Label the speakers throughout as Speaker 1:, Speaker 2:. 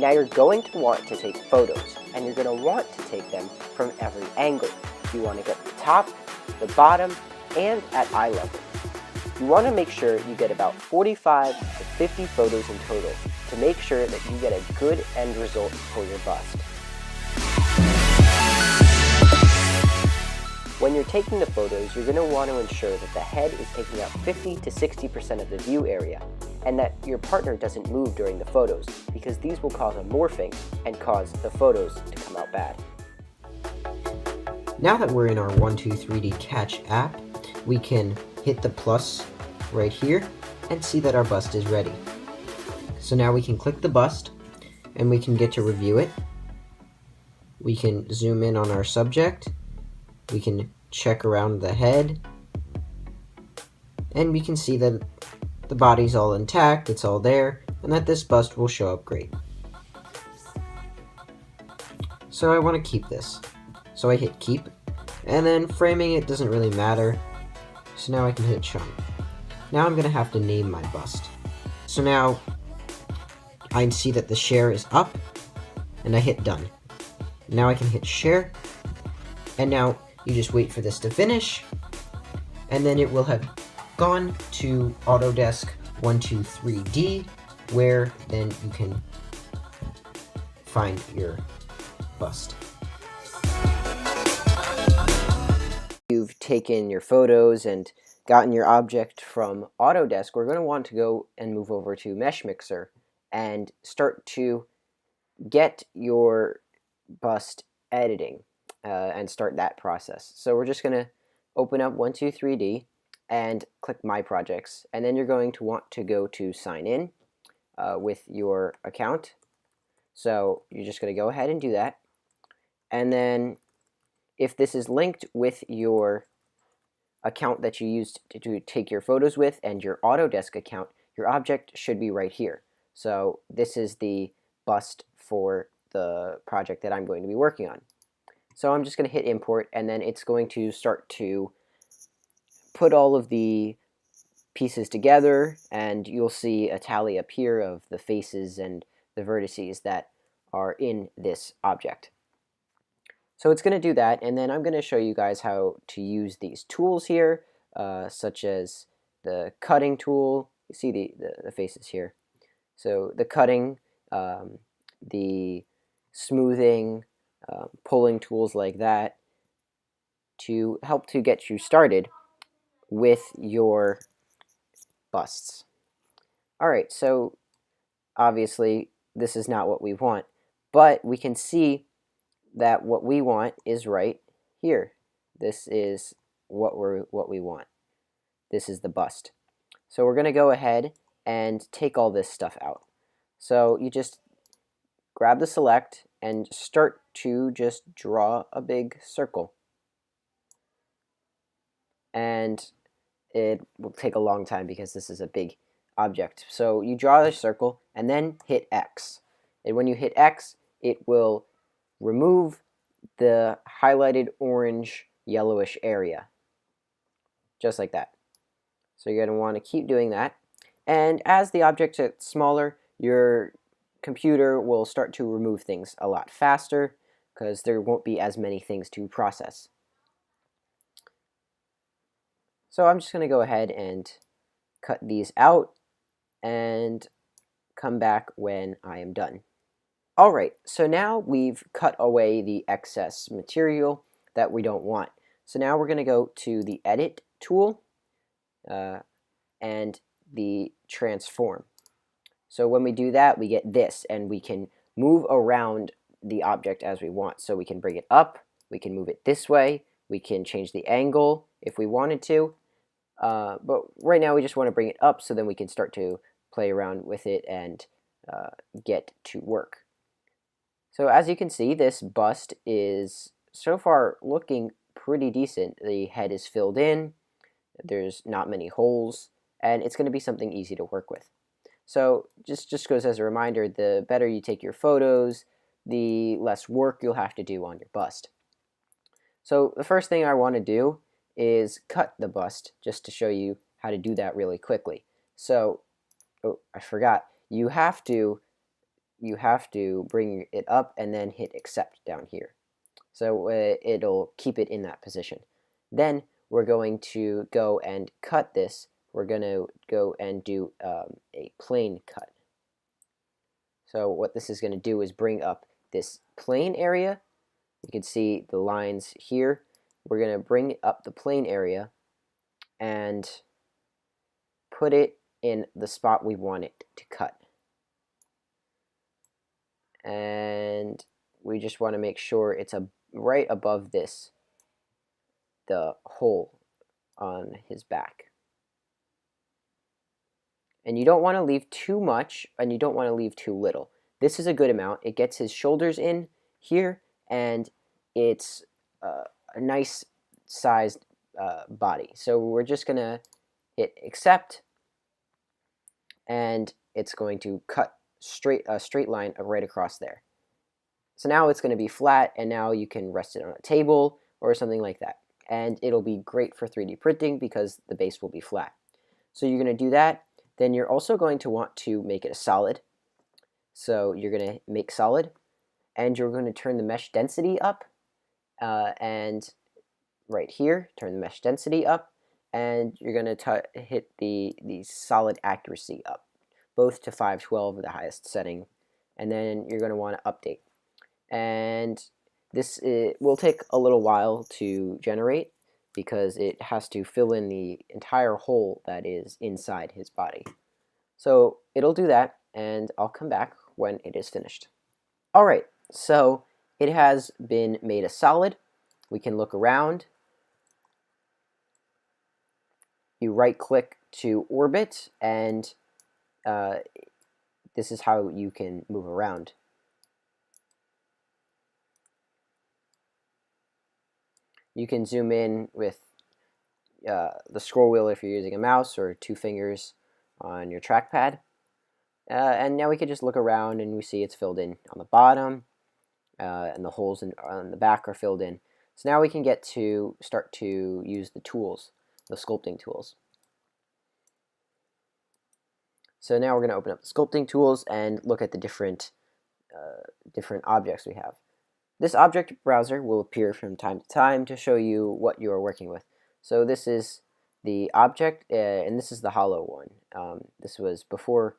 Speaker 1: Now you're going to want to take photos, and you're going to want to take them from every angle. You want to get the top, the bottom, and at eye level. You want to make sure you get about 45 to 50 photos in total to make sure that you get a good end result for your bust. When you're taking the photos, you're going to want to ensure that the head is taking up 50 to 60% of the view area, and that your partner doesn't move during the photos, because these will cause a morphing and cause the photos to come out bad.
Speaker 2: Now that we're in our 123D Catch app, we can hit the plus right here and see that our bust is ready. So now we can click the bust and we can get to review it. We can zoom in on our subject. We can check around the head. And we can see that the body's all intact, it's all there, and that this bust will show up great. So I want to keep this. So I hit keep, and then framing it doesn't really matter. So now I can hit chunk. Now I'm going to have to name my bust. So now I see that the share is up, and I hit done. Now I can hit share, and now you just wait for this to finish, and then it will have gone to Autodesk 123D, where then you can find your bust.
Speaker 1: You've taken your photos and gotten your object from Autodesk, we're going to want to go and move over to Meshmixer and start to get your bust editing and start that process. So we're just going to open up 123D and click My Projects, and then you're going to want to go to Sign In with your account. So you're just going to go ahead and do that, and then if this is linked with your account that you used to take your photos with and your Autodesk account, your object should be right here. So this is the bust for the project that I'm going to be working on. So I'm just going to hit import, and then it's going to start to put all of the pieces together, and you'll see a tally up here of the faces and the vertices that are in this object. So it's going to do that, and then I'm going to show you guys how to use these tools here, such as the cutting tool. You see the faces here. So the cutting, the smoothing, pulling tools like that to help to get you started with your busts. Alright, so obviously this is not what we want, but we can see that what we want is right here. This is what we want. This is the bust. So we're going to go ahead and take all this stuff out. So you just grab the select and start to just draw a big circle. And it will take a long time because this is a big object. So you draw the circle and then hit X. And when you hit X, it will remove the highlighted orange yellowish area, just like that. So you're going to want to keep doing that, and as the object gets smaller, your computer will start to remove things a lot faster because there won't be as many things to process. So I'm just going to go ahead and cut these out and come back when I am done. Alright, so now we've cut away the excess material that we don't want. So now we're going to go to the Edit tool and the Transform. So when we do that, we get this, and we can move around the object as we want. So we can bring it up, we can move it this way, we can change the angle if we wanted to, but right now we just want to bring it up so then we can start to play around with it and get to work. So as you can see, this bust is so far looking pretty decent. The head is filled in, there's not many holes, and it's going to be something easy to work with. So just goes as a reminder, the better you take your photos, the less work you'll have to do on your bust. So the first thing I want to do is cut the bust, just to show you how to do that really quickly. So, oh, I forgot, you have to you have to bring it up and then hit accept down here. So it'll keep it in that position. Then we're going to go and cut this. We're going to go and do a plane cut. So what this is going to do is bring up this plane area. You can see the lines here. We're going to bring up the plane area and put it in the spot we want it to cut. And we just want to make sure it's right above this, the hole on his back. And you don't want to leave too much, and you don't want to leave too little. This is a good amount. It gets his shoulders in here, and it's a nice sized body. So we're just going to hit accept, and it's going to cut a straight line right across there. So now it's going to be flat, and now you can rest it on a table or something like that. And it'll be great for 3D printing because the base will be flat. So you're going to do that. Then you're also going to want to make it a solid. So you're going to make solid, and you're going to turn the mesh density up, and right here, turn the mesh density up, and you're going to hit the solid accuracy up, both to 512, the highest setting, and then you're going to want to update. And this will take a little while to generate because it has to fill in the entire hole that is inside his body. So it'll do that, and I'll come back when it is finished. Alright, so it has been made a solid. We can look around. You right click to orbit, and this is how you can move around. You can zoom in with the scroll wheel if you're using a mouse, or 2 fingers on your trackpad. And now we can just look around, and we see it's filled in on the bottom, and the holes on the back are filled in. So now we can start to use the tools, the sculpting tools. So now we're going to open up the sculpting tools and look at the different objects we have. This object browser will appear from time to time to show you what you are working with. So this is the object, and this is the hollow one. This was before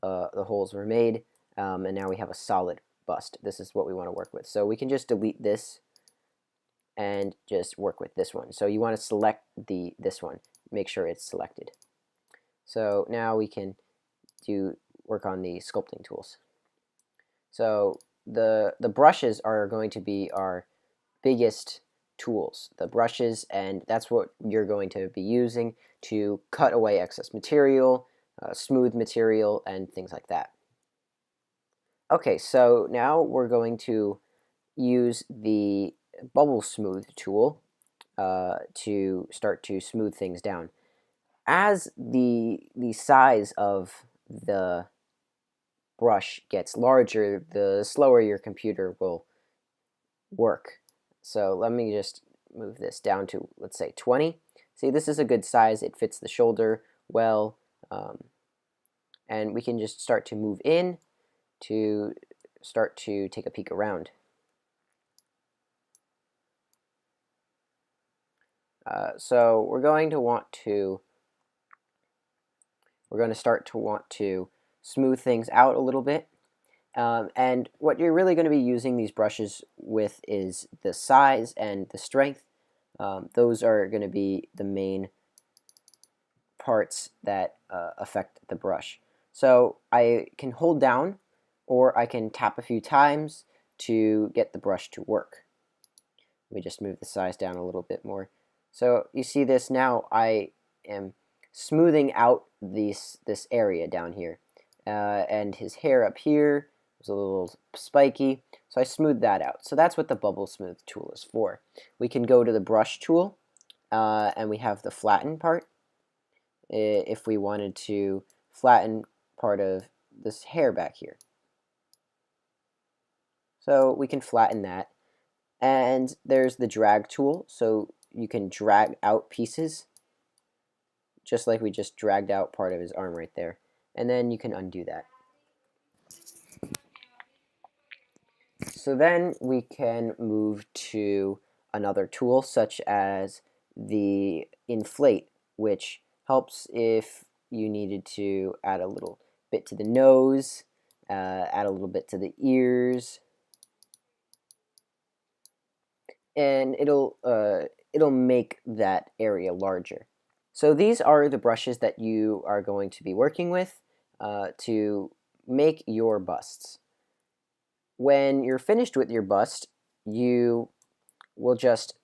Speaker 1: the holes were made, and now we have a solid bust. This is what we want to work with. So we can just delete this and just work with this one. So you want to select this one. Make sure it's selected. So now we can work on the sculpting tools. So the brushes are going to be our biggest tools, the brushes, and that's what you're going to be using to cut away excess material, smooth material, and things like that. Okay, so now we're going to use the bubble smooth tool to start to smooth things down. As the size of the brush gets larger, the slower your computer will work. So let me just move this down to, let's say, 20. See, this is a good size. It fits the shoulder well. And we can just start to move in to start to take a peek around. So we're going to start to want to smooth things out a little bit. And what you're really going to be using these brushes with is the size and the strength. Those are going to be the main parts that affect the brush. So I can hold down, or I can tap a few times to get the brush to work. Let me just move the size down a little bit more. So you see this now, I am smoothing out this area down here. And his hair up here was a little spiky, so I smoothed that out. So that's what the bubble smooth tool is for. We can go to the brush tool, and we have the flatten part. If we wanted to flatten part of this hair back here. So we can flatten that. And there's the drag tool, so you can drag out pieces, just like we just dragged out part of his arm right there. And then you can undo that. So then we can move to another tool such as the inflate, which helps if you needed to add a little bit to the nose, add a little bit to the ears, and it'll make that area larger. So these are the brushes that you are going to be working with to make your busts. When you're finished with your bust, you will just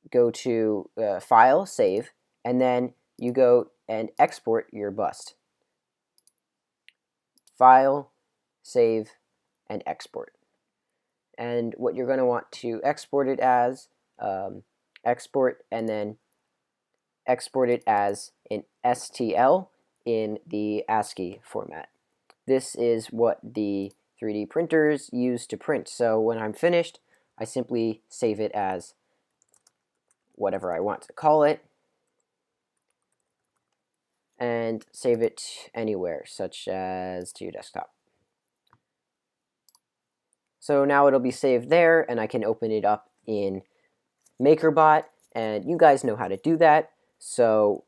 Speaker 1: go to File, Save, and then you go and export your bust. File, Save, and Export. And what you're going to want to export it as, export, and then export it as an STL in the ASCII format. This is what the 3D printers use to print. So when I'm finished, I simply save it as whatever I want to call it, and save it anywhere, such as to your desktop. So now it'll be saved there, and I can open it up in MakerBot, and you guys know how to do that, so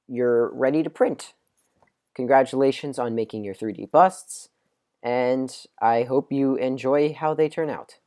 Speaker 1: you're ready to print. Congratulations on making your 3D busts, and I hope you enjoy how they turn out.